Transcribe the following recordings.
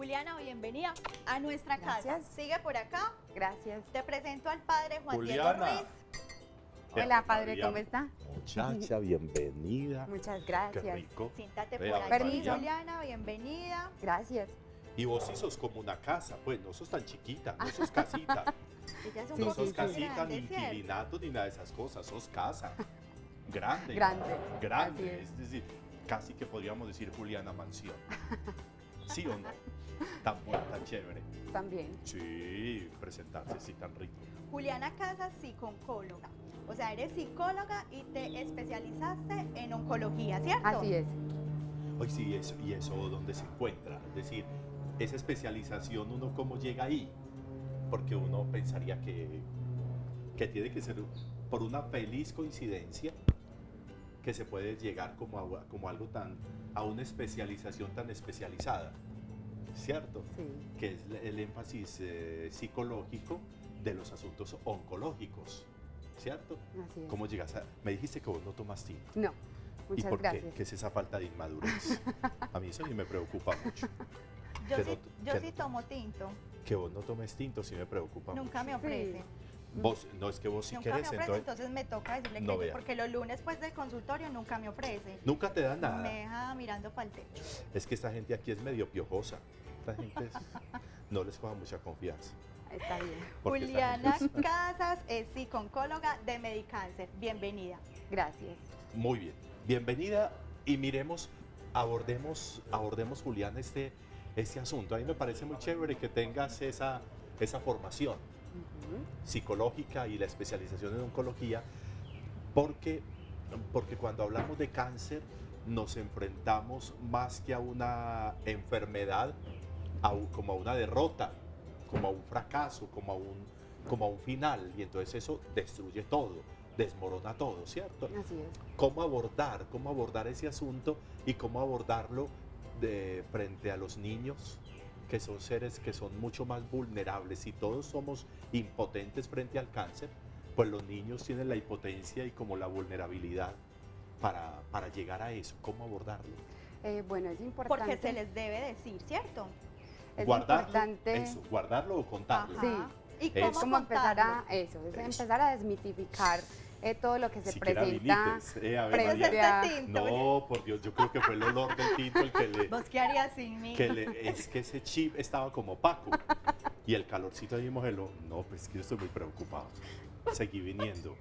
Juliana, bienvenida a nuestra Gracias. casa. Sigue por acá. Gracias. Te presento al padre Juan Diego Juliana. Ruiz. Hola, padre, ¿cómo está? Muchacha, bienvenida. Muchas Qué gracias. rico. Siéntate Vea, por aquí, Permiso. Juliana, bienvenida. Gracias. Y vos sí sos como una casa, pues no sos tan chiquita, no sos casita, Ella es un Sí, no poquito sos casita, grande, ni ¿cierto? inquilinato, ni nada de esas cosas, sos casa. Grande. Grande. Así Grande, es. es decir, casi que podríamos decir Juliana Mansión. ¿Sí o no? Tan buena, tan chévere. También. Sí, presentarse así tan rico. Juliana Casas, psico-oncóloga. O sea, eres psicóloga y te especializaste en oncología, ¿cierto? Así es. Hoy sí, eso, ¿y eso dónde se encuentra? Es decir, esa especialización, ¿uno cómo llega ahí? Porque uno pensaría que tiene que ser por una feliz coincidencia que se puede llegar como algo a una especialización tan especializada, ¿cierto? Sí. Que es el énfasis psicológico de los asuntos oncológicos, ¿cierto? Así es. ¿Cómo llegas a...? Me dijiste que vos no tomas tinto. No. ¿Y Muchas por gracias. qué? ¿Qué es esa falta de inmadurez? A mí eso sí me preocupa mucho. Yo que sí, no- yo que sí no- tomo tinto. Que vos no tomes tinto sí me preocupa Nunca me mucho. ofrece. Vos, no, es que vos sí Nunca me querés, ofrece, entonces entonces me toca decirle que No yo, vea. porque los lunes pues del consultorio nunca me ofrece. nunca te da nada. Me deja mirando para el techo. Es que esta gente aquí es medio piojosa. Esta gente no les coja mucha confianza. Está bien. porque esta Juliana gente Casas es psico-oncóloga de Medicáncer. Bienvenida. Gracias. Muy bien. Bienvenida y miremos, abordemos Julián, este asunto. A mí me parece muy chévere que tengas esa formación Ujú. psicológica y la especialización en oncología, porque cuando hablamos de cáncer nos enfrentamos más que a una enfermedad, como a una derrota, como a un fracaso, como a un final, y entonces eso destruye todo, desmorona todo, ¿cierto? Así es. ¿Cómo abordar ese asunto y cómo abordarlo frente a los niños, que son seres que son mucho más vulnerables? Si todos somos impotentes frente al cáncer, pues los niños tienen la impotencia y como la vulnerabilidad para llegar a eso. ¿Cómo abordarlo? Bueno, es importante. Porque se les debe decir, ¿cierto? Es Guardarlo, importante. eso, guardarlo o contarlo. Ajá. ¿Y Eso. cómo Como empezar a contarlo? eso, es Eso. empezar a desmitificar todo lo que se Siquiera presenta. habilites, a ver, Ese es María. este tinto. No, por Dios, yo creo que fue el olor del tinto el que le... ¿Vos qué harías sin mí? Es que ese chip estaba como opaco y el calorcito ahí mojeló. No, pues es que yo estoy muy preocupado. Seguí viniendo,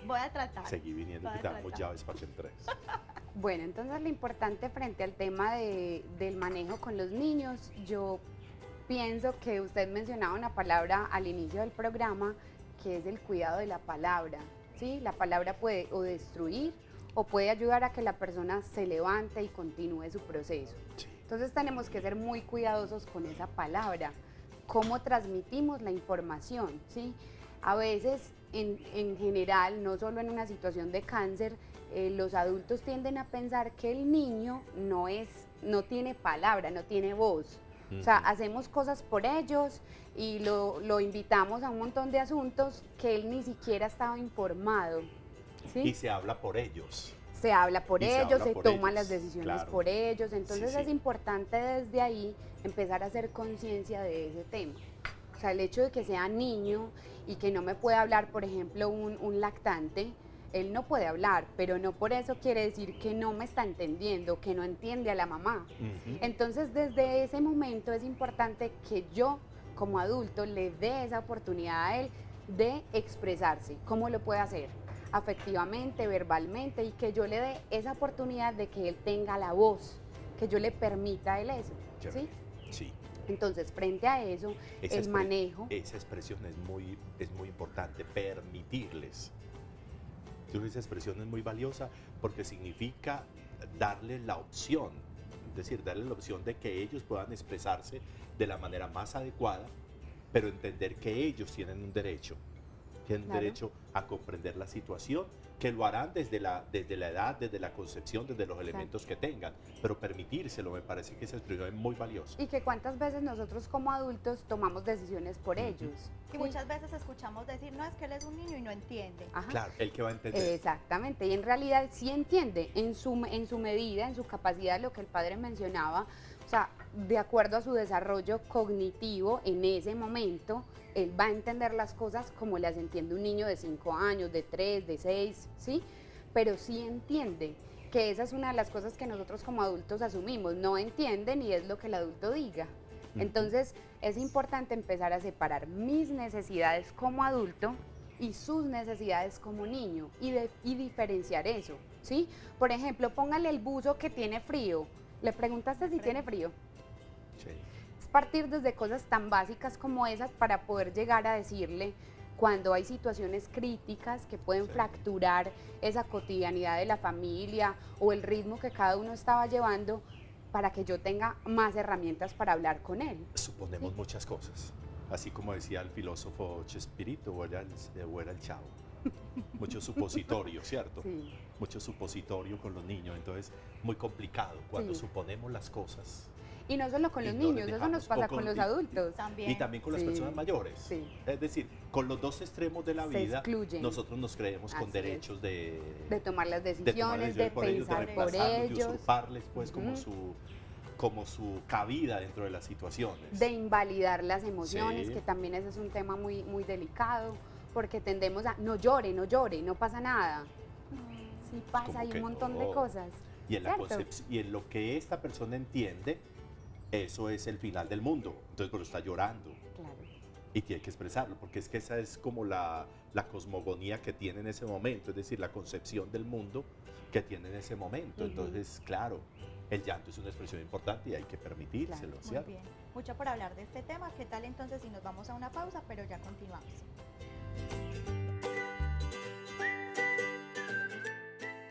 Voy a tratar. que Voy a te damos tratar. llaves para que entres. Bueno, entonces lo importante frente al tema del manejo con los niños, yo pienso que usted mencionaba una palabra al inicio del programa, que es el cuidado de la palabra. ¿Sí? La palabra puede o destruir o puede ayudar a que la persona se levante y continúe su proceso. Sí. Entonces tenemos que ser muy cuidadosos con esa palabra, cómo transmitimos la información, ¿sí? A veces, en general, no solo en una situación de cáncer, los adultos tienden a pensar que el niño no tiene palabra, no tiene voz. O sea, Ujú. hacemos cosas por ellos y lo invitamos a un montón de asuntos que él ni siquiera estaba informado, ¿sí? Y se habla por ellos. Se habla por Y se ellos, habla se por toman ellos, las decisiones claro. por ellos, entonces Sí, sí. es importante desde ahí empezar a hacer conciencia de ese tema. O sea, el hecho de que sea niño y que no me pueda hablar, por ejemplo, un lactante, él no puede hablar, pero no por eso quiere decir que no me está entendiendo, que no entiende a la mamá. Ujú. Entonces, desde ese momento es importante que yo, como adulto, le dé esa oportunidad a él de expresarse. ¿Cómo lo puede hacer? Afectivamente, verbalmente, y que yo le dé esa oportunidad de que él tenga la voz, que yo le permita a él eso, ¿sí? Chévere. Sí. Entonces, frente a eso, Esa el expre- manejo, Esa expresión es muy importante, permitirles. Yo creo que esa expresión es muy valiosa porque significa darle la opción, es decir, darle la opción de que ellos puedan expresarse de la manera más adecuada, pero entender que ellos tienen un derecho Claro. a comprender la situación, que lo harán desde la edad, desde la concepción, desde los elementos que tengan, pero permitírselo, me parece que esa expresión es muy valiosa. y que cuántas veces nosotros como adultos tomamos decisiones por Ujú. ellos. Y ¿sí? muchas veces escuchamos decir, no, es que él es un niño y no entiende. Ajá. Claro, el que va a entender. Exactamente, y en realidad sí entiende en su medida, en su capacidad, lo que el padre mencionaba, O sea, de acuerdo a su desarrollo cognitivo en ese momento, él va a entender las cosas como las entiende un niño de 5 años, de 3, de 6, ¿sí? Pero sí entiende, que esa es una de las cosas que nosotros como adultos asumimos, no entienden y es lo que el adulto diga. Entonces es importante empezar a separar mis necesidades como adulto y sus necesidades como niño y diferenciar eso, ¿sí? Por ejemplo, póngale el buzo que tiene frío, le preguntaste si tiene frío. Sí. Es partir desde cosas tan básicas como esas para poder llegar a decirle cuando hay situaciones críticas que pueden fracturar esa cotidianidad de la familia o el ritmo que cada uno estaba llevando, para que yo tenga más herramientas para hablar con él. Suponemos muchas cosas, así como decía el filósofo Chespirito o era el Chavo. Mucho supositorio, ¿cierto? Sí. Mucho supositorio con los niños, entonces muy complicado cuando suponemos las cosas. Y no solo con los niños, eso nos pasa con los adultos. Y también con las personas mayores. Sí. Es decir, con los dos extremos de la vida, excluyen. Nosotros nos creemos con Así derechos de tomar las decisiones, de por ellos, de pensar por reemplazarlos, de ellos, usurparles pues como su cabida dentro de las situaciones. de invalidar las emociones, Sí. que también ese es un tema muy, muy delicado, porque tendemos a no llore, no pasa nada. Sí pasa, Como hay que un montón no. de cosas. Y en, la ¿cierto? y en lo que esta persona entiende, eso es el final del mundo. Entonces, pero está llorando. Claro. Y tiene que expresarlo, porque es que esa es como la cosmogonía que tiene en ese momento, es decir, la concepción del mundo que tiene en ese momento. Entonces, claro, el llanto es una expresión importante y hay que permitírselo, Claro. ¿cierto? Muy bien. Mucho por hablar de este tema. ¿Qué tal entonces si nos vamos a una pausa, pero ya continuamos?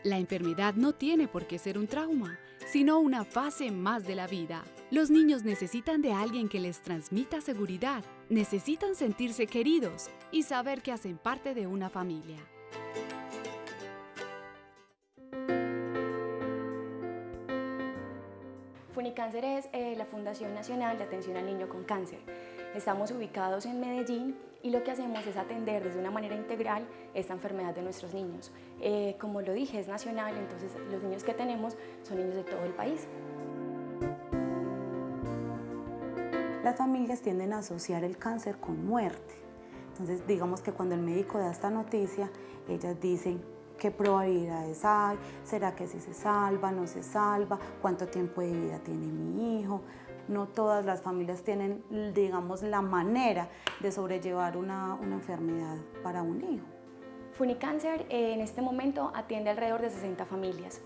La enfermedad no tiene por qué ser un trauma, sino una fase más de la vida. Los niños necesitan de alguien que les transmita seguridad, necesitan sentirse queridos y saber que hacen parte de una familia. Funicáncer es la Fundación Nacional de Atención al Niño con Cáncer. Estamos ubicados en Medellín y lo que hacemos es atender desde una manera integral esta enfermedad de nuestros niños. Como lo dije, es nacional, entonces los niños que tenemos son niños de todo el país. Las familias tienden a asociar el cáncer con muerte. Entonces, digamos que cuando el médico da esta noticia, ellas dicen, ¿qué probabilidades hay? ¿Será que sí se salva, no se salva? ¿Cuánto tiempo de vida tiene mi hijo? No todas las familias tienen, digamos, la manera de sobrellevar una enfermedad para un hijo. Funicáncer en este momento atiende alrededor de 60 familias.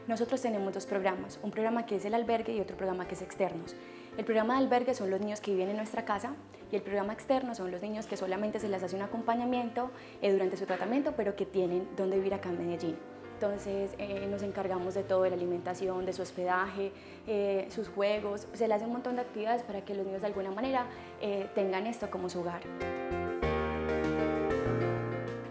Nosotros tenemos dos programas, un programa que es el albergue y otro programa que es externos. El programa de albergue son los niños que viven en nuestra casa y el programa externo son los niños que solamente se les hace un acompañamiento durante su tratamiento, pero que tienen donde vivir acá en Medellín. Entonces nos encargamos de todo, de la alimentación, de su hospedaje, sus juegos, se les hace un montón de actividades para que los niños de alguna manera tengan esto como su hogar.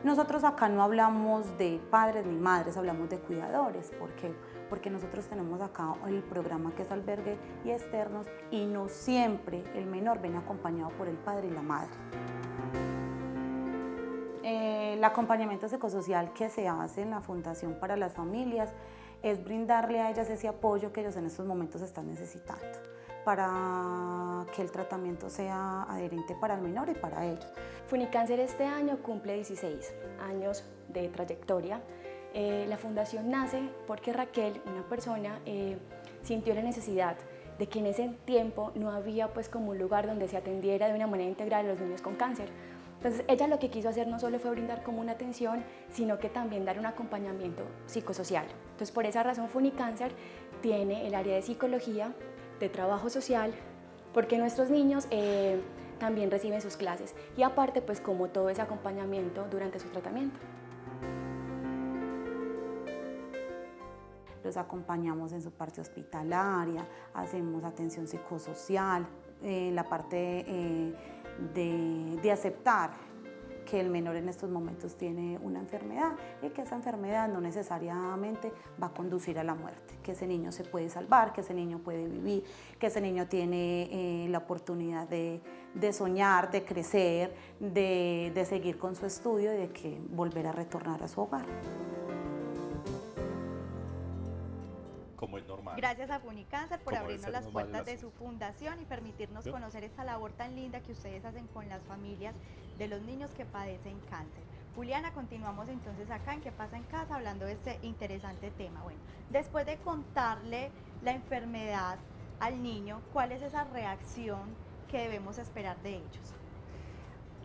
Nosotros acá no hablamos de padres ni madres, hablamos de cuidadores. ¿Por qué? Porque nosotros tenemos acá el programa que es albergue y externos y no siempre el menor viene acompañado por el padre y la madre. El acompañamiento psicosocial que se hace en la Fundación para las Familias es brindarle a ellas ese apoyo que ellos en estos momentos están necesitando para que el tratamiento sea adherente para el menor y para ellos. Funicáncer este año cumple 16 años de trayectoria. La fundación nace porque Raquel, una persona, sintió la necesidad de que en ese tiempo no había pues como un lugar donde se atendiera de una manera integral a los niños con cáncer. Entonces ella lo que quiso hacer no solo fue brindar como una atención, sino que también dar un acompañamiento psicosocial. Entonces por esa razón Funicáncer tiene el área de psicología, de trabajo social, porque nuestros niños también reciben sus clases y aparte pues como todo ese acompañamiento durante su tratamiento. Los acompañamos en su parte hospitalaria, hacemos atención psicosocial, la parte de aceptar que el menor en estos momentos tiene una enfermedad y que esa enfermedad no necesariamente va a conducir a la muerte, que ese niño se puede salvar, que ese niño puede vivir, que ese niño tiene la oportunidad de soñar, de crecer, de seguir con su estudio y de que volver a retornar a su hogar. Como normal. Gracias a Funicáncer por Como debe abrirnos ser las normal puertas el de su asunto. fundación y permitirnos ¿Sí? conocer esta labor tan linda que ustedes hacen con las familias de los niños que padecen cáncer. Juliana, continuamos entonces acá en ¿Qué pasa en casa? Hablando de este interesante tema. Bueno, después de contarle la enfermedad al niño, ¿cuál es esa reacción que debemos esperar de ellos?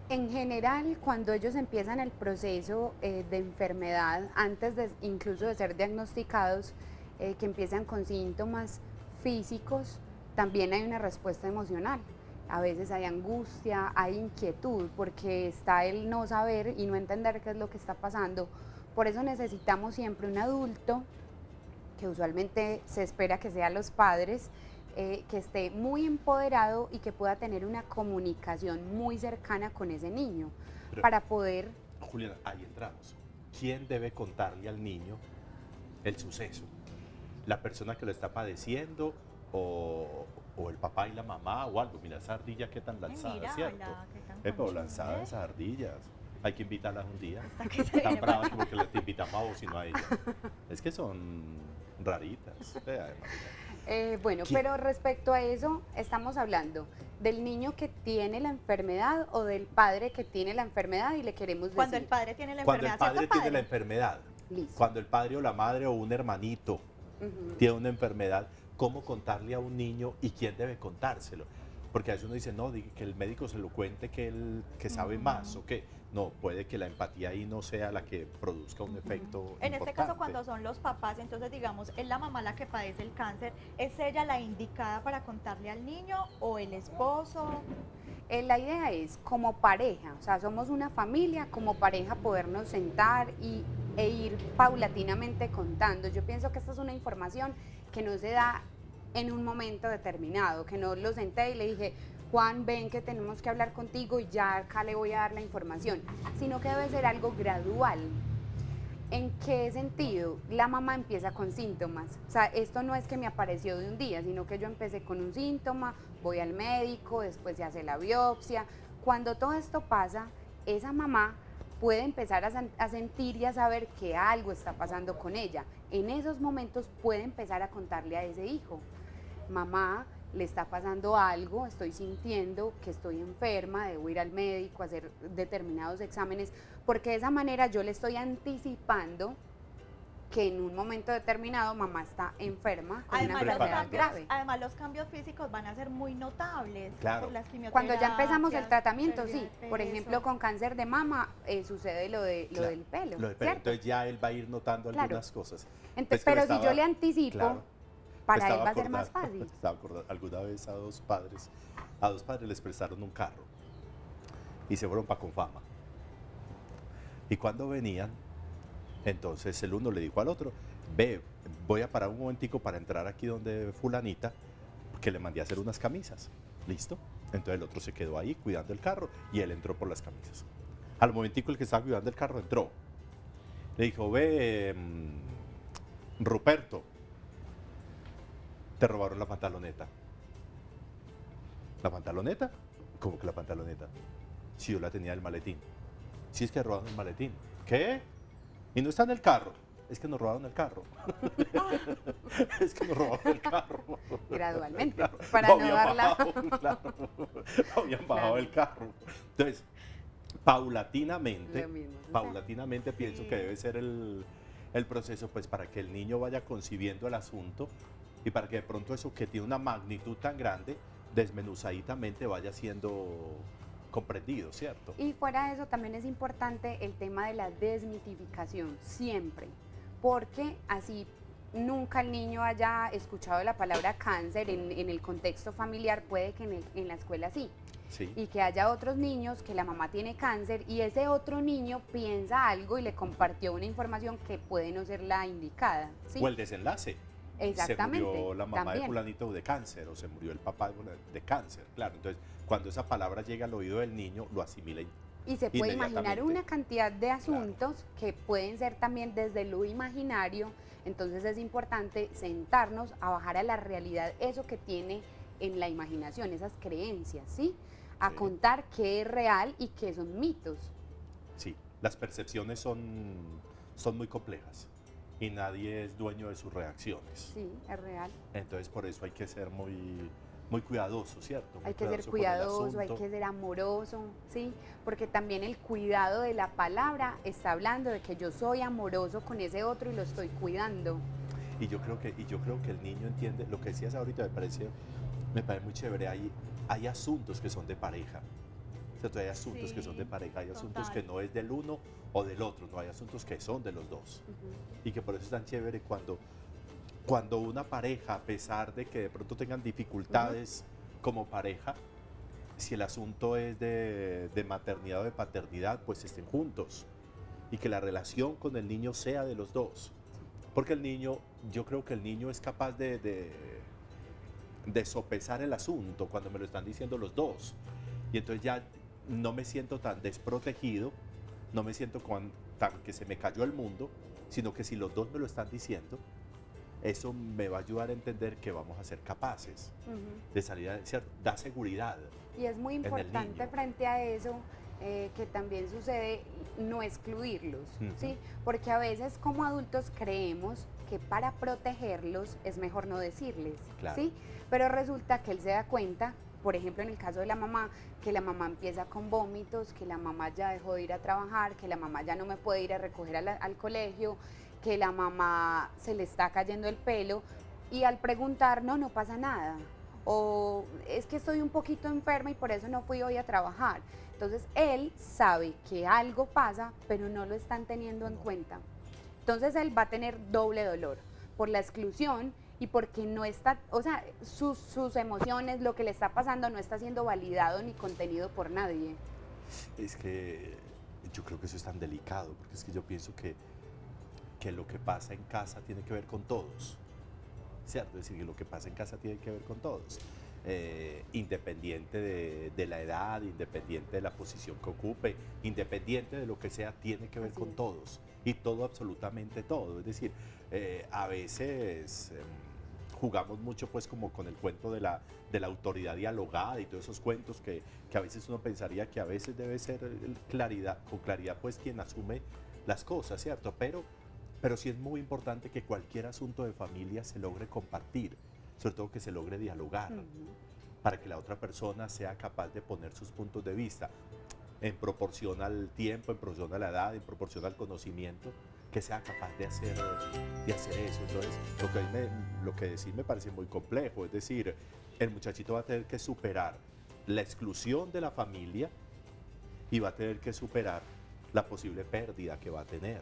En general, cuando ellos empiezan el proceso de enfermedad, antes de incluso de ser diagnosticados, que empiezan con síntomas físicos, también hay una respuesta emocional. A veces hay angustia, hay inquietud, porque está el no saber y no entender qué es lo que está pasando. Por eso necesitamos siempre un adulto, que usualmente se espera que sean los padres, que esté muy empoderado y que pueda tener una comunicación muy cercana con ese niño, Pero- para poder... Juliana, ahí entramos. ¿Quién debe contarle al niño el suceso? ¿La persona que lo está padeciendo o el papá y la mamá o algo? Mira esa ardilla que tan lanzada, Mira, ¿cierto? hola, qué tan Pero conchuda, lanzadas ¿eh? esas ardillas. Hay que invitarlas un día. Hasta que se Tan viene bravas para como que te invitamos a vos y no a ella. Es que son raritas. Vea, María. Bueno, ¿Quién? pero respecto a eso, estamos hablando del niño que tiene la enfermedad o del padre que tiene la enfermedad y le queremos decir... Cuando el padre tiene la Cuando el enfermedad, padre ¿cierto, tiene la padre? enfermedad, Listo. cuando el padre o la madre o un hermanito Ujú. tiene una enfermedad, ¿cómo contarle a un niño y quién debe contárselo? Porque a veces uno dice, no, que el médico se lo cuente, que él que sabe más, o que no, puede que la empatía ahí no sea la que produzca un efecto En este caso, importante. cuando son los papás, entonces digamos, es la mamá la que padece el cáncer, ¿es ella la indicada para contarle al niño o el esposo? La idea es, como pareja, o sea, somos una familia, como pareja podernos sentar e ir paulatinamente contando. Yo pienso que esta es una información que no se da en un momento determinado, que no lo senté y le dije, Juan, ven que tenemos que hablar contigo y ya acá le voy a dar la información, sino que debe ser algo gradual. ¿En qué sentido? La mamá empieza con síntomas. O sea, esto no es que me apareció de un día, sino que yo empecé con un síntoma, voy al médico, después se hace la biopsia. Cuando todo esto pasa, esa mamá puede empezar a sentir y a saber que algo está pasando con ella. En esos momentos puede empezar a contarle a ese hijo, mamá, le está pasando algo, estoy sintiendo que estoy enferma, debo ir al médico a hacer determinados exámenes, porque de esa manera yo le estoy anticipando que en un momento determinado mamá está enferma con una enfermedad grave. Además, los cambios físicos van a ser muy notables Claro. por las quimioterapias. Cuando ya empezamos el tratamiento, pérdida sí. de Por peso. ejemplo, con cáncer de mama sucede lo Claro, del pelo, lo del pelo. ¿cierto? Entonces ya él va a ir notando Claro. algunas cosas. Entonces, Es que me pero si yo estaba- le anticipo, claro, para me él va a estaba ser más acordando- fácil. Estaba acordando, alguna vez a dos padres les prestaron un carro y se fueron para Confama. Y cuando venían, entonces el uno le dijo al otro, ve, voy a parar un momentico para entrar aquí donde fulanita, que le mandé a hacer unas camisas. ¿Listo? Entonces el otro se quedó ahí cuidando el carro y él entró por las camisas. Al momentico el que estaba cuidando el carro entró. Le dijo, ve, Ruperto, te robaron la pantaloneta. ¿La pantaloneta? ¿Cómo que la pantaloneta? Si yo la tenía del maletín. Si es que robaron el maletín. ¿Qué? Y no está en el carro. Es que nos robaron el carro. Es que nos robaron el carro. Gradualmente, Claro, para lo no habían darla. bajado, claro. Lo habían bajado Claro. el carro. Entonces, paulatinamente, Lo mismo sucede. paulatinamente pienso Sí. que debe ser el proceso, pues para que el niño vaya concibiendo el asunto y para que de pronto eso que tiene una magnitud tan grande, desmenuzaditamente vaya siendo comprendido, ¿cierto? Y fuera de eso también es importante el tema de la desmitificación, siempre, porque así nunca el niño haya escuchado la palabra cáncer en el contexto familiar, puede que en la escuela sí, Sí. y que haya otros niños que la mamá tiene cáncer y ese otro niño piensa algo y le compartió una información que puede no ser la indicada, ¿sí? O el desenlace. Exactamente, Se murió la mamá de también. fulanito de cáncer o se murió el papá de cáncer, claro. Entonces, cuando esa palabra llega al oído del niño, lo asimila Y se puede imaginar inmediatamente. una cantidad de asuntos que pueden ser también desde lo imaginario, entonces es importante sentarnos a bajar a la realidad eso que tiene en la imaginación, esas creencias, ¿sí? A Sí. contar qué es real y qué son mitos. Sí, las percepciones son muy complejas y nadie es dueño de sus reacciones. Sí, es real. Entonces por eso hay que ser muy, muy cuidadoso, ¿cierto? Muy Hay que ser con el cuidadoso, hay asunto. que ser amoroso, ¿sí? Porque también el cuidado de la palabra está hablando de que yo soy amoroso con ese otro y lo estoy cuidando. Y yo creo que el niño entiende, lo que decías ahorita me parece muy chévere, hay asuntos que son de pareja. ¿Cierto? Hay asuntos que son de Sí, pareja, hay asuntos total. que no es del uno o del otro, no hay asuntos que son de los dos. Y que por eso es tan chévere cuando una pareja, a pesar de que de pronto tengan dificultades como pareja, si el asunto es de maternidad o de paternidad, pues estén juntos y que la relación con el niño sea de los dos. Porque el niño, yo creo que el niño es capaz de sopesar el asunto cuando me lo están diciendo los dos. Y entonces ya no me siento tan desprotegido, no me siento tan que se me cayó el mundo, sino que si los dos me lo están diciendo, eso me va a ayudar a entender que vamos a ser capaces de salir a decir, da seguridad. Y es muy el importante niño. frente a eso que también sucede no excluirlos, Ujú. ¿sí? Porque a veces como adultos creemos que para protegerlos es mejor no decirles, Claro. ¿sí? Pero resulta que él se da cuenta, por ejemplo en el caso de la mamá, que la mamá empieza con vómitos, que la mamá ya dejó de ir a trabajar, que la mamá ya no me puede ir a recoger al colegio, que la mamá se le está cayendo el pelo, y al preguntar, no pasa nada, o es que estoy un poquito enferma y por eso no fui hoy a trabajar. Entonces él sabe que algo pasa, pero no lo están teniendo en cuenta. Entonces él va a tener doble dolor por la exclusión y porque no está, o sea, sus emociones, lo que le está pasando no está siendo validado ni contenido por nadie. Es que yo creo que eso es tan delicado, porque es que yo pienso que lo que pasa en casa tiene que ver con todos, ¿cierto? Es decir, que lo que pasa en casa tiene que ver con todos, independiente de la edad, independiente de la posición que ocupe, independiente de lo que sea, tiene que ver Así con es. todos, y todo, absolutamente todo. Es decir, a veces jugamos mucho pues como con el cuento de la autoridad dialogada y todos esos cuentos que a veces uno pensaría que a veces debe ser con claridad pues quien asume las cosas, ¿cierto? Pero sí es muy importante que cualquier asunto de familia se logre compartir, sobre todo que se logre dialogar, para que la otra persona sea capaz de poner sus puntos de vista en proporción al tiempo, en proporción a la edad, en proporción al conocimiento, que sea capaz de hacer eso. Entonces, lo que decís me parece muy complejo, es decir, el muchachito va a tener que superar la exclusión de la familia y va a tener que superar la posible pérdida que va a tener,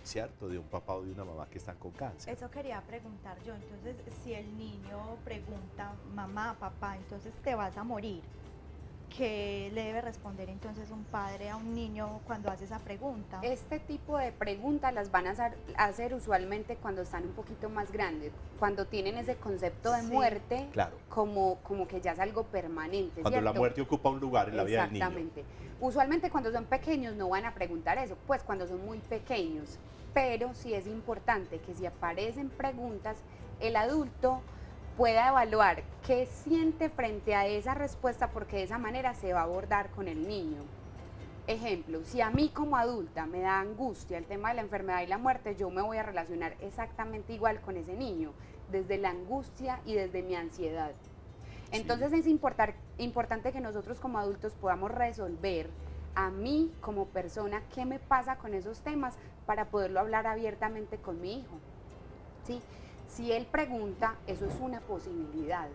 ¿cierto? De un papá o de una mamá que están con cáncer. Eso quería preguntar yo. Entonces, si el niño pregunta, mamá, papá, entonces te vas a morir, ¿qué le debe responder entonces un padre a un niño cuando hace esa pregunta? Este tipo de preguntas las van a hacer usualmente cuando están un poquito más grandes, cuando tienen ese concepto de Sí. muerte Claro. como que ya es algo permanente, Cuando la ¿cierto? muerte ocupa un lugar en la vida del niño. Exactamente. Usualmente cuando son pequeños no van a preguntar eso, pues cuando son muy pequeños, pero sí es importante que si aparecen preguntas, el adulto pueda evaluar qué siente frente a esa respuesta, porque de esa manera se va a abordar con el niño. Ejemplo, si a mí como adulta me da angustia el tema de la enfermedad y la muerte, yo me voy a relacionar exactamente igual con ese niño, desde la angustia y desde mi ansiedad. Entonces es importante que nosotros como adultos podamos resolver a mí como persona qué me pasa con esos temas para poderlo hablar abiertamente con mi hijo, ¿sí? Si él pregunta, eso es una posibilidad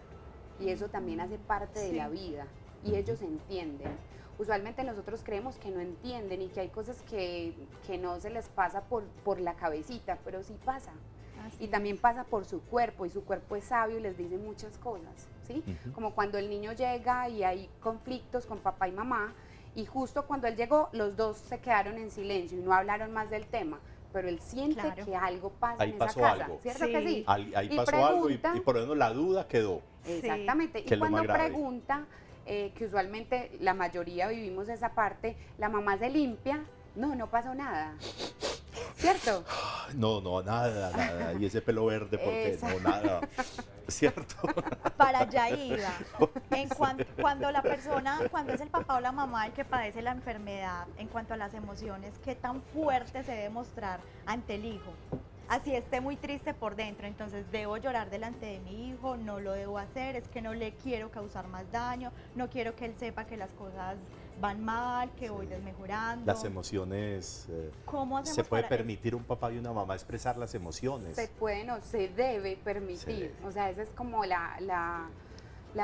y eso también hace parte de Sí. la vida y ellos entienden. Usualmente nosotros creemos que no entienden y que hay cosas que no se les pasa por la cabecita, pero sí pasa. Así Y también pasa por su cuerpo, y su cuerpo es sabio y les dice muchas cosas, ¿sí? Ujú. Como cuando el niño llega y hay conflictos con papá y mamá, y justo cuando él llegó, los dos se quedaron en silencio y no hablaron más del tema, pero él siente Claro. que algo pasa Ahí en esa pasó casa, algo. ¿cierto Sí. que sí? Ahí Y pasó algo y pregunta- por lo menos la duda quedó. Exactamente, Que y es lo más cuando grave. pregunta, que usualmente la mayoría vivimos esa parte, la mamá se limpia, no pasó nada, ¿cierto? No, nada. Y ese pelo verde, ¿por qué? Esa- No, nada. ¿Cierto? Para allá iba. Cuando la persona, cuando es el papá o la mamá el que padece la enfermedad, en cuanto a las emociones, ¿qué tan fuerte se debe mostrar ante el hijo? así esté muy triste por dentro, entonces debo llorar delante de mi hijo, no lo debo hacer, es que no le quiero causar más daño, no quiero que él sepa que las cosas van mal, que voy desmejorando. Las emociones, ¿Cómo hacemos ¿se puede para permitir un papá y una mamá expresar las emociones? Se puede, no, se debe permitir. Se debe. O sea, esa es como la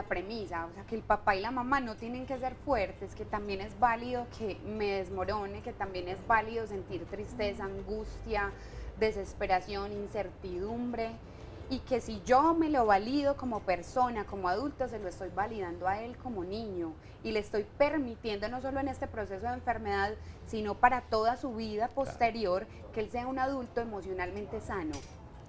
premisa. O sea, que el papá y la mamá no tienen que ser fuertes, que también es válido que me desmorone, que también es válido sentir tristeza, angustia, desesperación, incertidumbre. Y que si yo me lo valido como persona, como adulto, se lo estoy validando a él como niño y le estoy permitiendo no solo en este proceso de enfermedad, sino para toda su vida posterior, que él sea un adulto emocionalmente sano.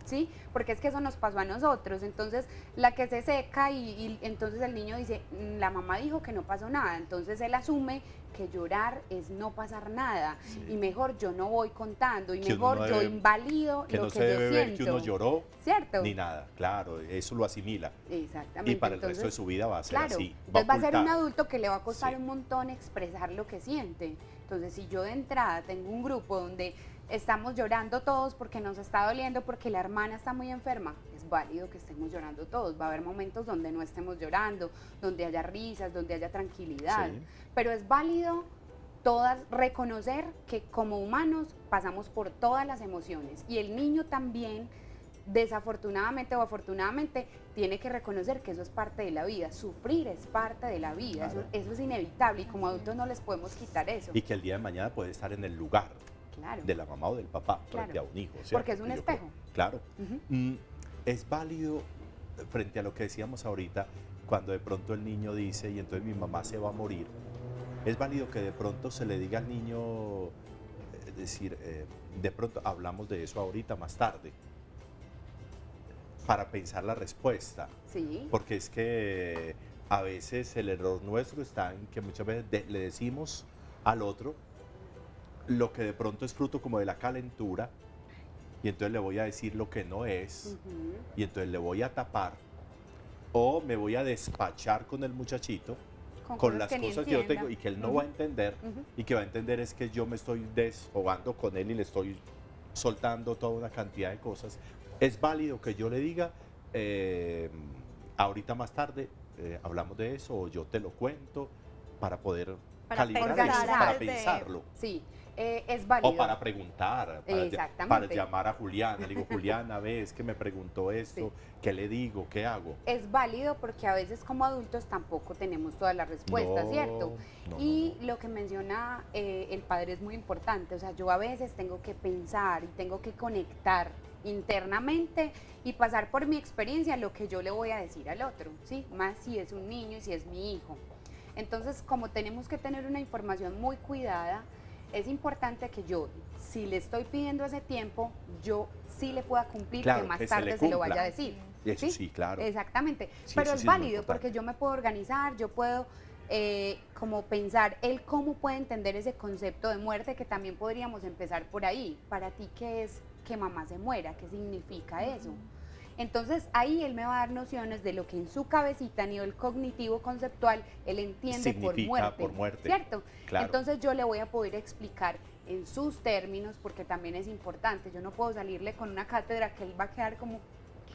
¿Sí? Porque es que eso nos pasó a nosotros. Entonces, la que se seca y entonces el niño dice, la mamá dijo que no pasó nada, entonces él asume que llorar es no pasar nada, Sí. y mejor yo no voy contando, y Que uno mejor no yo debe- invalido Que lo no que se yo debe ver siento. que uno lloró ¿Cierto? ni nada, claro, eso lo asimila. Exactamente. Y para el resto de Entonces, su vida va a ser claro, así. entonces va a ser un ocultar. adulto que le va a costar Sí. un montón expresar lo que siente. Entonces, si yo de entrada tengo un grupo donde estamos llorando todos porque nos está doliendo, porque la hermana está muy enferma, es válido que estemos llorando todos. Va a haber momentos donde no estemos llorando, donde haya risas, donde haya tranquilidad. Sí. Pero es válido todas reconocer que como humanos pasamos por todas las emociones, y el niño también, desafortunadamente o afortunadamente, tiene que reconocer que eso es parte de la vida. Sufrir es parte de la vida, Claro. eso es inevitable, y como adultos no les podemos quitar eso. Y que el día de mañana puede estar en el lugar Claro. de la mamá o del papá frente Claro. a un hijo. ¿cierto? Porque es un Yo espejo. creo- claro. Ujú. Es válido, frente a lo que decíamos ahorita, cuando de pronto el niño dice, y entonces mi mamá se va a morir, es válido que de pronto se le diga al niño, es decir, de pronto hablamos de eso ahorita más tarde, para pensar la respuesta. Sí. Porque es que a veces el error nuestro está en que muchas veces le decimos al otro lo que de pronto es fruto como de la calentura, y entonces le voy a decir lo que no es, Ujú. y entonces le voy a tapar, o me voy a despachar con el muchachito, con las ni cosas que yo tengo entienda. y que él no Ujú. va a entender, Ujú. y que va a entender es que yo me estoy desfogando con él y le estoy soltando toda una cantidad de cosas. Es válido que yo le diga, ahorita más tarde hablamos de eso, o yo te lo cuento, para poder Para calibrar pensar eso, para antes de- pensarlo. Sí, es válido. O para preguntar, para Exactamente. llamar a Juliana. Le digo, Juliana, ves que me preguntó esto, Sí. ¿qué le digo? ¿Qué hago? Es válido porque a veces como adultos tampoco tenemos todas las respuestas, No, ¿cierto? no, Y no. lo que menciona el padre es muy importante. O sea, yo a veces tengo que pensar y tengo que conectar internamente y pasar por mi experiencia lo que yo le voy a decir al otro, ¿sí? Más si es un niño y si es mi hijo. Entonces, como tenemos que tener una información muy cuidada, es importante que yo, si le estoy pidiendo ese tiempo, yo sí le pueda cumplir, Claro, que más que se le tarde se lo cumpla. vaya a decir. Eso sí, claro. Exactamente. Sí, Pero eso es sí es muy válido importante. porque yo me puedo organizar, yo puedo como pensar él cómo puede entender ese concepto de muerte, que también podríamos empezar por ahí. Para ti, ¿qué es que mamá se muera? ¿Qué significa eso? Entonces ahí él me va a dar nociones de lo que en su cabecita a nivel cognitivo conceptual él entiende Significa por muerte. ¿cierto? Claro. Entonces yo le voy a poder explicar en sus términos, porque también es importante. Yo no puedo salirle con una cátedra que él va a quedar como,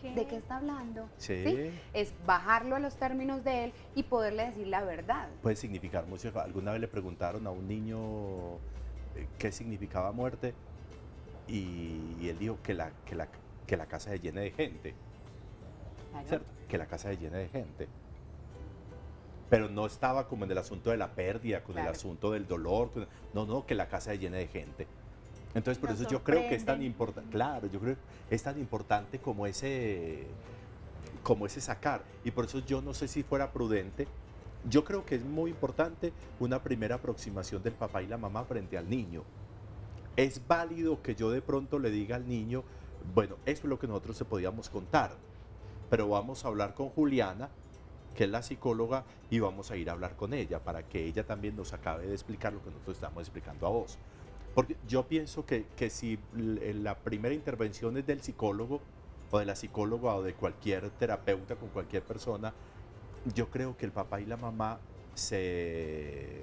¿de qué está hablando? Sí. Es bajarlo a los términos de él y poderle decir la verdad. Puede significar mucho. Alguna vez le preguntaron a un niño qué significaba muerte, y él dijo que la casa se llene de gente, Claro. ¿cierto? Que la casa se llene de gente. Pero no estaba como en el asunto de la pérdida, con el Claro. asunto del dolor. No, que la casa se llene de gente. Entonces, por Nos eso yo creo que es tan sorprenden. importante, claro, yo creo que es tan importante como ese sacar. Y por eso yo no sé si fuera prudente. Yo creo que es muy importante una primera aproximación del papá y la mamá frente al niño. Es válido que yo de pronto le diga al niño, bueno, eso es lo que nosotros se podíamos contar, pero vamos a hablar con Juliana, que es la psicóloga, y vamos a ir a hablar con ella para que ella también nos acabe de explicar lo que nosotros estamos explicando a vos. Porque yo pienso que si la primera intervención es del psicólogo o de la psicóloga o de cualquier terapeuta con cualquier persona, yo creo que el papá y la mamá se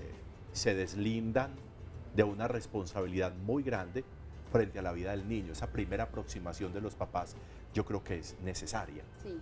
deslindan de una responsabilidad muy grande, frente a la vida del niño. Esa primera aproximación de los papás yo creo que es necesaria. Sí.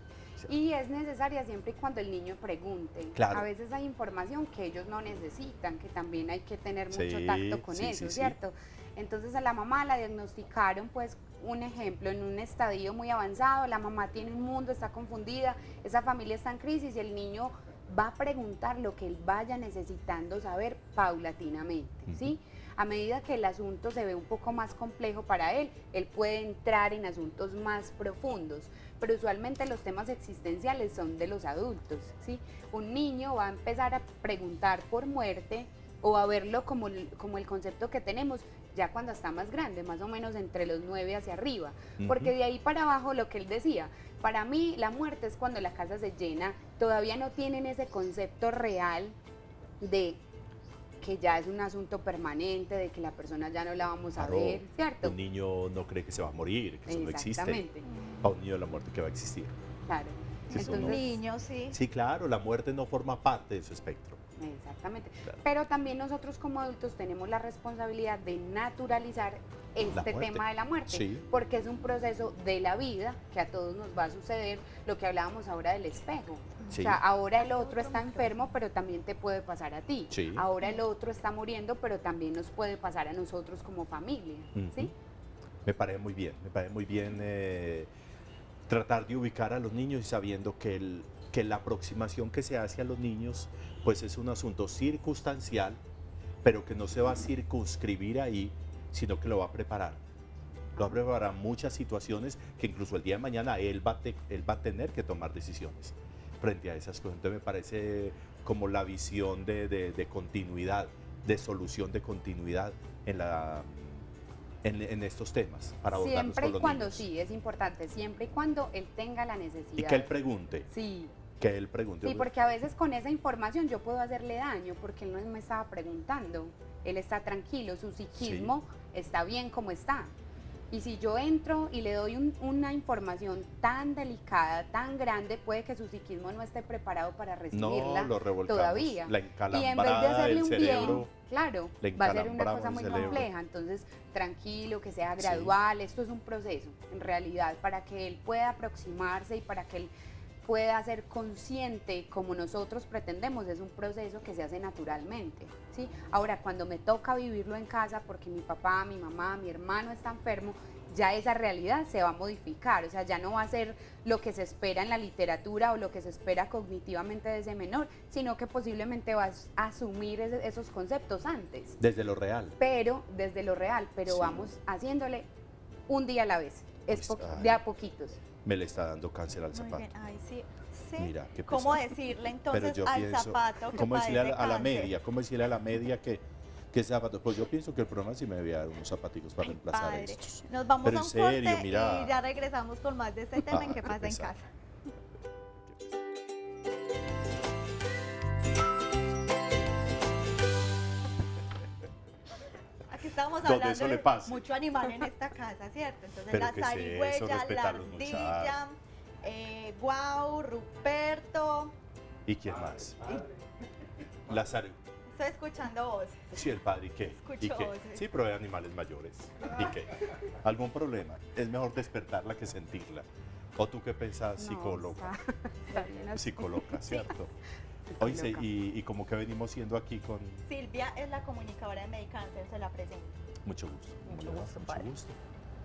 Y es necesaria siempre y cuando el niño pregunte. Claro. A veces hay información que ellos no necesitan, que también hay que tener mucho Sí, tacto con sí, eso, sí, sí. ¿cierto? Entonces a la mamá la diagnosticaron, pues, un ejemplo, en un estadio muy avanzado, la mamá tiene un mundo, está confundida, esa familia está en crisis y el niño va a preguntar lo que él vaya necesitando saber paulatinamente, ¿sí? A medida que el asunto se ve un poco más complejo para él puede entrar en asuntos más profundos, pero usualmente los temas existenciales son de los adultos, ¿sí? Un niño va a empezar a preguntar por muerte o a verlo como el concepto que tenemos ya cuando está más grande, más o menos entre los 9 hacia arriba, porque de ahí para abajo lo que él decía, para mí la muerte es cuando la casa se llena, todavía no tienen ese concepto real de que ya es un asunto permanente, de que la persona ya no la vamos a Claro, ver, ¿cierto? un niño no cree que se va a morir, que eso no existe. Exactamente, Para un niño la muerte que va a existir. claro. Sí, eso no. Entonces, Niños, sí. Sí, claro, la muerte no forma parte de su espectro. exactamente. Claro. Pero también nosotros como adultos tenemos la responsabilidad de naturalizar este muerte. tema de la muerte, Sí. porque es un proceso de la vida que a todos nos va a suceder, lo que hablábamos ahora del espejo. Sí. O sea, ahora el otro está enfermo, pero también te puede pasar a ti. Sí. Ahora el otro está muriendo, pero también nos puede pasar a nosotros como familia, ¿sí? Me parece muy bien, tratar de ubicar a los niños y sabiendo que la aproximación que se hace a los niños pues es un asunto circunstancial, pero que no se va a circunscribir ahí, sino que lo va a preparar. Lo va a preparar muchas situaciones que incluso el día de mañana él va a tener que tomar decisiones frente a esas cosas. Entonces me parece como la visión de continuidad, de solución de continuidad en estos temas para abordarlos Siempre con y los cuando, niños. sí, es importante, siempre y cuando él tenga la necesidad. Y que él pregunte, Sí, que él pregunte. sí, porque a veces con esa información yo puedo hacerle daño porque él no me estaba preguntando, él está tranquilo, su psiquismo está bien como está. Y si yo entro y le doy una información tan delicada, tan grande, puede que su psiquismo no esté preparado para recibirla No, lo revolcamos, todavía. la Y en vez de encalambrada hacerle del un cerebro, bien, claro, le va a ser una encalambramos cosa el muy cerebro. compleja. Entonces, tranquilo, que sea Sí. gradual. Esto es un proceso, en realidad, para que él pueda aproximarse y para que él pueda ser consciente como nosotros pretendemos, es un proceso que se hace naturalmente, ¿sí? Ahora, cuando me toca vivirlo en casa porque mi papá, mi mamá, mi hermano está enfermo, ya esa realidad se va a modificar, o sea, ya no va a ser lo que se espera en la literatura o lo que se espera cognitivamente de ese menor, sino que posiblemente vas a asumir esos conceptos antes, desde lo real. pero desde lo real, pero Sí. vamos haciéndole un día a la vez, Ay. de a poquitos. Me le está dando cáncer al Muy zapato. bien. Ay, sí. Sí. Mira, qué ¿Cómo pesar. decirle Pero entonces yo al pienso, zapato que ¿cómo decirle padece a la cáncer? media? ¿Cómo decirle a la media que zapato? Pues yo pienso que el programa sí me debía dar unos zapaticos para Ay, reemplazar padre. estos. Nos vamos Pero a en un serio, corte mira. y ya regresamos con más de este tema en Ah, qué qué pasa en pesar. casa. Aquí estamos Donde hablando eso le de pase. mucho animal en esta casa, ¿cierto? Entonces Pero la ¿qué es eso? zarigüeya, la Respetar a los ardilla, Guau, Ruperto. ¿Y quién más? Lázaro. Estoy escuchando voces. Sí, el padre, ¿y qué? Escucho ¿Y qué? voces. Sí, pero hay animales mayores. ¿Y qué? ¿Algún problema? Es mejor despertarla que sentirla. ¿O tú qué pensás, No, psicóloga? está bien así. Psicóloga, ¿cierto? Estoy Oye, loca. y como que venimos siendo aquí con Silvia es la comunicadora de Medicáncer, se la presento. mucho gusto. Mucho ¿Cómo le va? gusto, Mucho padre. gusto.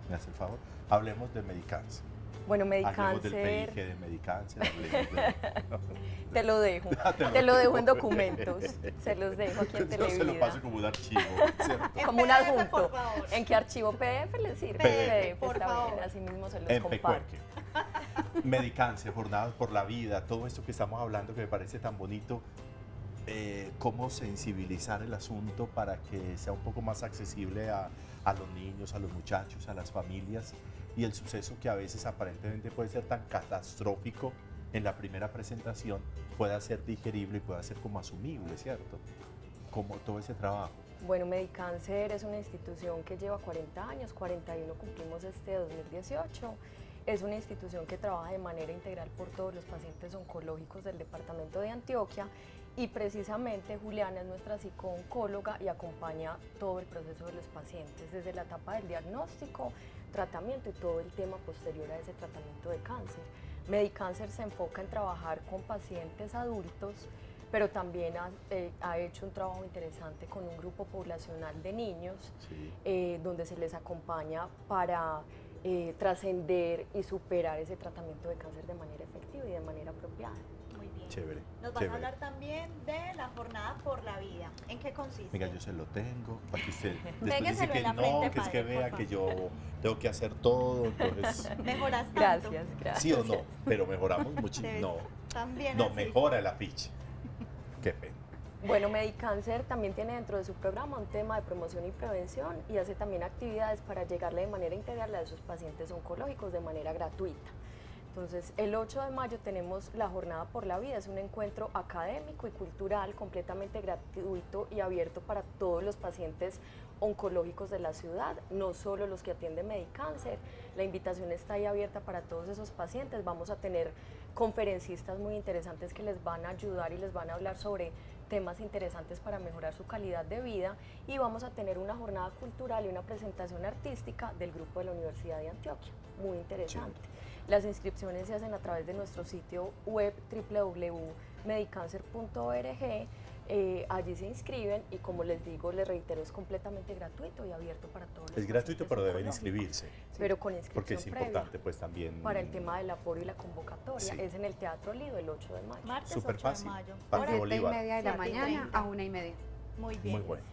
¿Me hace el favor? Hablemos de Medicáncer. Bueno, Hablemos del Medicáncer, peije de Medicáncer. Hablemos de... te lo dejo. Te lo dejo en dejo. documentos. Se los dejo aquí en Yo se lo Televida. paso como un archivo, ¿cierto? Como un En PDF, adjunto. por favor. ¿En qué archivo PDF les sirve? PDF, por está favor. bien, así mismo se los En comparto. Pecueque. Medicáncer, Jornadas por la Vida, todo esto que estamos hablando que me parece tan bonito, cómo sensibilizar el asunto para que sea un poco más accesible a los niños, a los muchachos, a las familias, y el suceso que a veces aparentemente puede ser tan catastrófico en la primera presentación pueda ser digerible y pueda ser como asumible, ¿cierto? Como todo ese trabajo. Bueno, Medicáncer es una institución que lleva 40 años, 41 cumplimos este 2018. Es una institución que trabaja de manera integral por todos los pacientes oncológicos del departamento de Antioquia Y precisamente Juliana es nuestra psicooncóloga y acompaña todo el proceso de los pacientes, desde la etapa del diagnóstico, tratamiento y todo el tema posterior a ese tratamiento de cáncer. Medicáncer se enfoca en trabajar con pacientes adultos, pero también ha hecho un trabajo interesante con un grupo poblacional de niños, Sí. donde se les acompaña para trascender y superar ese tratamiento de cáncer de manera efectiva y de manera apropiada. Muy bien. Chévere. Nos vas chévere. a hablar también de la jornada por la vida. ¿En qué consiste? Venga, yo se lo tengo, para que usted después Pégueselo dice que en la no, frente, que es que padre, vea por que favor. yo tengo que hacer todo, entonces, Mejoras tanto. Gracias, gracias. sí o no, pero mejoramos muchísimo, Debes no, También no, así. mejora el afiche, qué pena. Bueno, Medicáncer también tiene dentro de su programa un tema de promoción y prevención y hace también actividades para llegarle de manera integral a esos pacientes oncológicos de manera gratuita. Entonces, el 8 de mayo tenemos la Jornada por la Vida, es un encuentro académico y cultural completamente gratuito y abierto para todos los pacientes oncológicos de la ciudad, no solo los que atienden Medicáncer. La invitación está ahí abierta para todos esos pacientes. Vamos a tener conferencistas muy interesantes que les van a ayudar y les van a hablar sobre temas interesantes para mejorar su calidad de vida, y vamos a tener una jornada cultural y una presentación artística del grupo de la Universidad de Antioquia, muy interesante. Las inscripciones se hacen a través de nuestro sitio web www.medicancer.org. Allí se inscriben y, como les digo, les reitero, es completamente gratuito y abierto para todos los Es gratuito, pacientes pero deben oncológicos, inscribirse, pero con inscripción porque es previa. importante pues también. Para el tema del aforo y la convocatoria, Sí. es en el Teatro Lido el 8 de mayo. Martes Súper 8 de fácil. mayo. Parque Hora- Bolívar. 7:30 de la 7:30. mañana a 1:30. Muy bien. Muy bueno.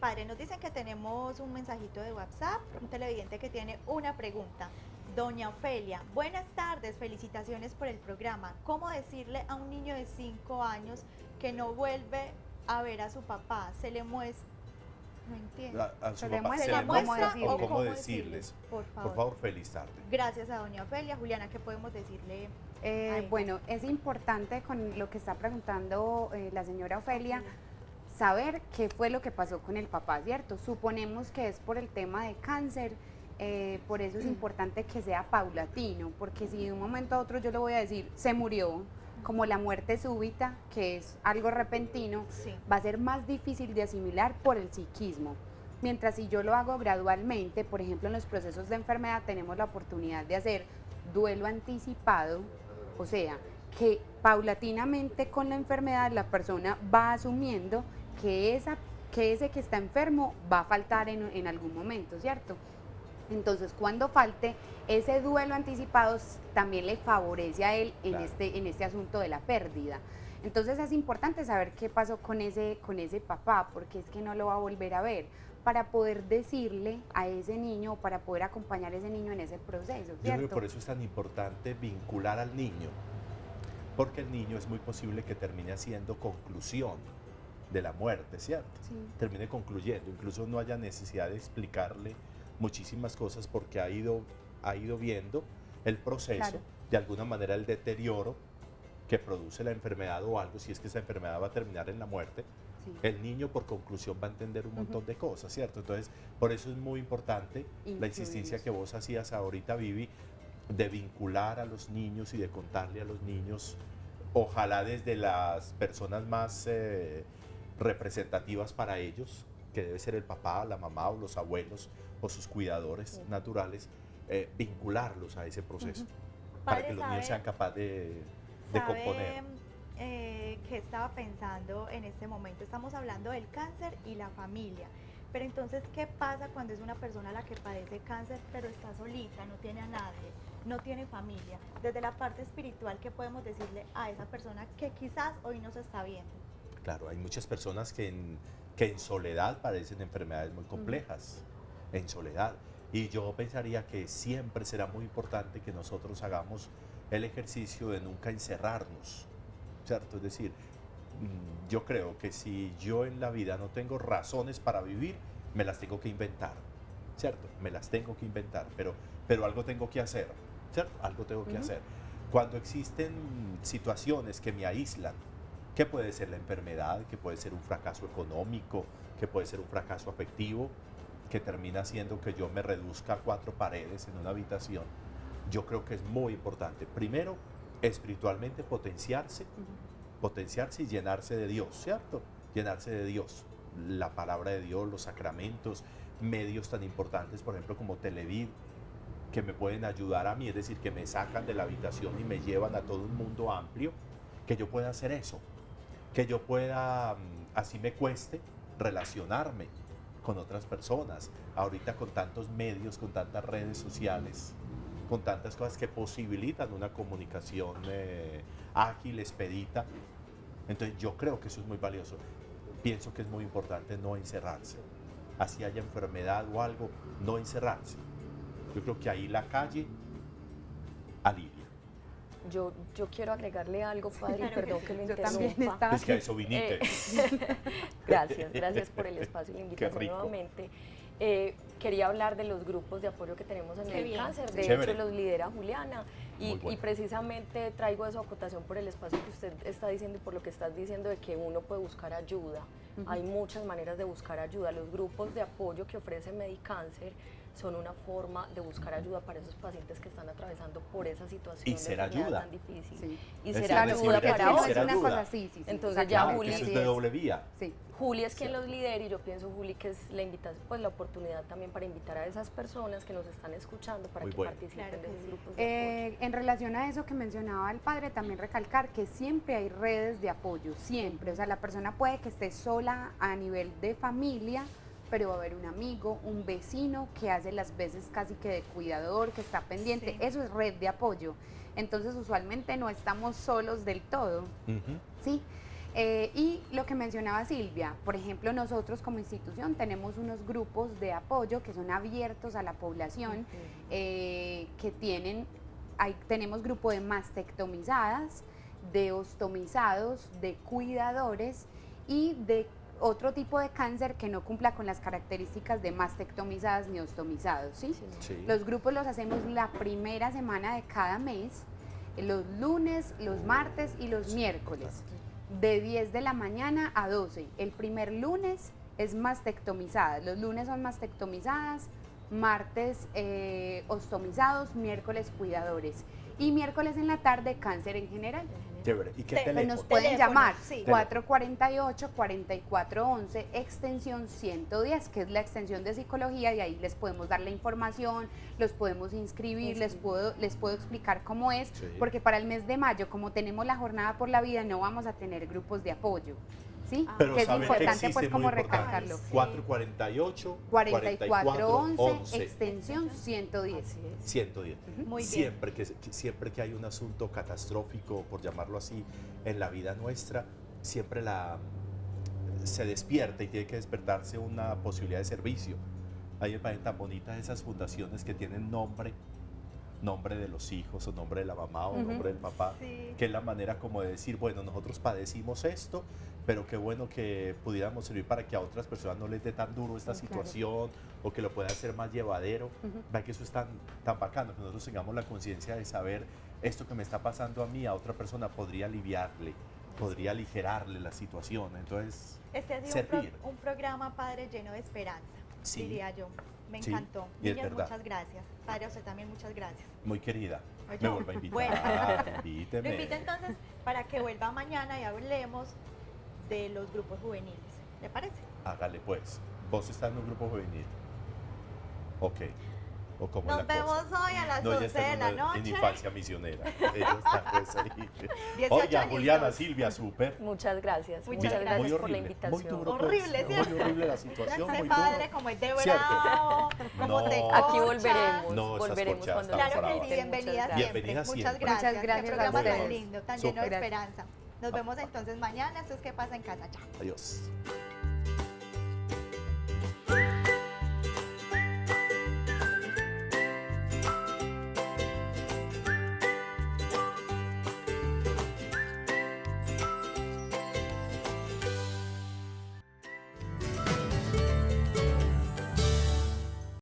Padre, nos dicen que tenemos un mensajito de WhatsApp, un televidente que tiene una pregunta. Doña Ofelia, buenas tardes, felicitaciones por el programa. ¿Cómo decirle a un niño de 5 años que no vuelve a ver a su papá? Se le muestra... No entiendo. A su Se le papá muestra ¿Se la le cómo muestra decirle. o o cómo cómo decirles. Por Por favor. favor, feliz tarde. Gracias a doña Ofelia. Juliana, ¿qué podemos decirle? Ay, Bueno, es importante con lo que está preguntando la señora Ofelia, saber qué fue lo que pasó con el papá, ¿cierto? Suponemos que es por el tema de cáncer, por eso es importante que sea paulatino, porque si de un momento a otro yo le voy a decir, se murió, como la muerte súbita, que es algo repentino, Sí. va a ser más difícil de asimilar por el psiquismo. Mientras si yo lo hago gradualmente, por ejemplo en los procesos de enfermedad tenemos la oportunidad de hacer duelo anticipado, o sea, que paulatinamente con la enfermedad la persona va asumiendo que ese que está enfermo va a faltar en algún momento, ¿cierto? Entonces, cuando falte, ese duelo anticipado también le favorece a él en, Claro. en este asunto de la pérdida. Entonces, es importante saber qué pasó con ese papá, porque es que no lo va a volver a ver, para poder decirle a ese niño, o para poder acompañar a ese niño en ese proceso, Yo creo que ¿cierto? por eso es tan importante vincular al niño, porque el niño es muy posible que termine haciendo conclusión de la muerte, ¿cierto? Sí. Termine concluyendo, incluso no haya necesidad de explicarle muchísimas cosas porque ha ido viendo el proceso, Claro. de alguna manera el deterioro que produce la enfermedad o algo, si es que esa enfermedad va a terminar en la muerte. Sí. El niño por conclusión va a entender un montón Ujú. de cosas, ¿cierto? Entonces, por eso es muy importante la insistencia Incluirlos. que vos hacías ahorita, Vivi, de vincular a los niños y de contarle a los niños, ojalá desde las personas más representativas para ellos, que debe ser el papá, la mamá o los abuelos o sus cuidadores Sí. naturales, vincularlos a ese proceso, Ujú. para Padre, que los niños ¿sabe- sean capaces de ¿Sabe componer. qué estaba pensando en este momento? Estamos hablando del cáncer y la familia. Pero entonces, ¿qué pasa cuando es una persona la que padece cáncer, pero está solita, no tiene a nadie, no tiene familia? Desde la parte espiritual, ¿qué podemos decirle a esa persona que quizás hoy no se está viendo? Claro, hay muchas personas que en soledad padecen enfermedades muy complejas, en soledad. Y yo pensaría que siempre será muy importante que nosotros hagamos el ejercicio de nunca encerrarnos, ¿cierto? Es decir, yo creo que si yo en la vida no tengo razones para vivir, me las tengo que inventar, ¿cierto? Me las tengo que inventar, pero algo tengo que hacer, ¿cierto? Algo tengo que hacer. Cuando existen situaciones que me aíslan, que puede ser la enfermedad, que puede ser un fracaso económico, que puede ser un fracaso afectivo, que termina haciendo que yo me reduzca a 4 paredes en una habitación, yo creo que es muy importante. Primero, espiritualmente potenciarse potenciarse y llenarse de Dios, ¿cierto? Llenarse de Dios, la palabra de Dios, los sacramentos, medios tan importantes, por ejemplo, como Televid, que me pueden ayudar a mí, es decir, que me sacan de la habitación y me llevan a todo un mundo amplio, que yo pueda hacer eso, que yo pueda, así me cueste, relacionarme con otras personas, ahorita con tantos medios, con tantas redes sociales, con tantas cosas que posibilitan una comunicación ágil, expedita. Entonces yo creo que eso es muy valioso. Pienso que es muy importante no encerrarse. Así haya enfermedad o algo, no encerrarse. Yo creo que ahí la calle alivia. Yo quiero agregarle algo, padre, y Claro que perdón sí. que lo Yo también interrumpa. estaba Es que a eso viniste. Gracias por el espacio y la invitación rico. nuevamente. Quería hablar de los grupos de apoyo que tenemos en Qué el bien. cáncer, de Chévere. hecho los lidera Juliana Muy y bueno. precisamente traigo eso a acotación por el espacio que usted está diciendo y por lo que estás diciendo de que uno puede buscar ayuda. Hay muchas maneras de buscar ayuda. Los grupos de apoyo que ofrece Medicáncer son una forma de buscar ayuda para esos pacientes que están atravesando por esa situación Y de ser enfermedad ayuda. tan difícil. Sí. Y Es ser decir, ayuda decir, para no no ser es una ayuda. cosa así, sí, sí. Entonces Exacto. ya Claro, Juli que eso es sí de es- doble vía. Sí. Juli es quien los lidera y yo pienso, Juli, que es la invitación, pues la oportunidad también para invitar a esas personas que nos están escuchando para Muy que bueno. participen Claro de que esos sí. grupos de apoyo. En relación a eso que mencionaba el padre, también recalcar que siempre hay redes de apoyo, siempre. O sea, la persona puede que esté sola a nivel de familia, pero va a haber un amigo, un vecino que hace las veces casi que de cuidador, que está pendiente. Sí. Eso es red de apoyo. Entonces, usualmente no estamos solos del todo, Ujú. ¿sí? Y lo que mencionaba Silvia, por ejemplo, nosotros como institución tenemos unos grupos de apoyo que son abiertos a la población, que tenemos grupo de mastectomizadas, de ostomizados, de cuidadores y de otro tipo de cáncer que no cumpla con las características de mastectomizadas ni ostomizados, ¿sí? Sí. Los grupos los hacemos la primera semana de cada mes, los lunes, los martes y los miércoles, de 10 de la mañana a 12. El primer lunes es mastectomizadas, los lunes son mastectomizadas, martes ostomizados, miércoles cuidadores y miércoles en la tarde cáncer en general. Chévere. ¿Y qué Pues Pues teléfono? nos pueden Teléfono, llamar sí. 448-4411, extensión 110, que es la extensión de psicología, y ahí les podemos dar la información, los podemos inscribir, les puedo explicar cómo es, Sí. porque para el mes de mayo, como tenemos la jornada por la vida, no vamos a tener grupos de apoyo, ¿sí? Pero que es saber que importante existe, pues muy como importante. recalcarlo. Sí. 448 4411, 11 extensión 110. Así es. 110. Muy bien. Siempre que hay un asunto catastrófico, por llamarlo así, en la vida nuestra, siempre se despierta y tiene que despertarse una posibilidad de servicio. Ahí me parecen tan bonitas esas fundaciones que tienen nombre de los hijos o nombre de la mamá o nombre del papá, Sí. que es la manera como de decir, bueno, nosotros padecimos esto, pero qué bueno que pudiéramos servir para que a otras personas no les dé tan duro esta Sí, claro. situación o que lo pueda hacer más llevadero. Vea que eso es tan bacano, que nosotros tengamos la conciencia de saber esto que me está pasando a mí, a otra persona podría aliviarle, podría aligerarle la situación. Entonces, Este ha sido servir. un programa, padre, lleno de esperanza, Sí. diría yo. Me Sí, encantó. y es Niñas, verdad. muchas gracias. Padre, a usted también muchas gracias. muy querida, Oye, me vuelva a invitar. bueno. Invíteme. Lo invito entonces para que vuelva mañana y hablemos de los grupos juveniles. ¿Le parece? Hágale pues. Vos estás en un grupo juvenil. Ok. ¿O cómo es Nos la vemos cosa? hoy a las No, ella 11 está de la en noche. infancia misionera. Ella está pues ahí. 18 Oiga, añitos. Juliana, Silvia, súper. Muchas gracias. Muchas Muchas gracias. gracias por la Muy invitación. duro, pues. Horrible, ¿cierto? Muy horrible la situación, Ese muy padre duro. como es de ¿Cierto? bravo, como No. te Aquí corcha. volveremos, No, estás volveremos corchada, cuando estás Claro que brava. sí, necesiten. bienvenida Muchas siempre. Bienvenida Muchas siempre. gracias. Muchas gracias Qué a programa tan ustedes. lindo, tan Súper. lleno de Gracias. esperanza. Nos vemos entonces mañana. Esto es ¿Qué pasa en casa? Chao. Adiós.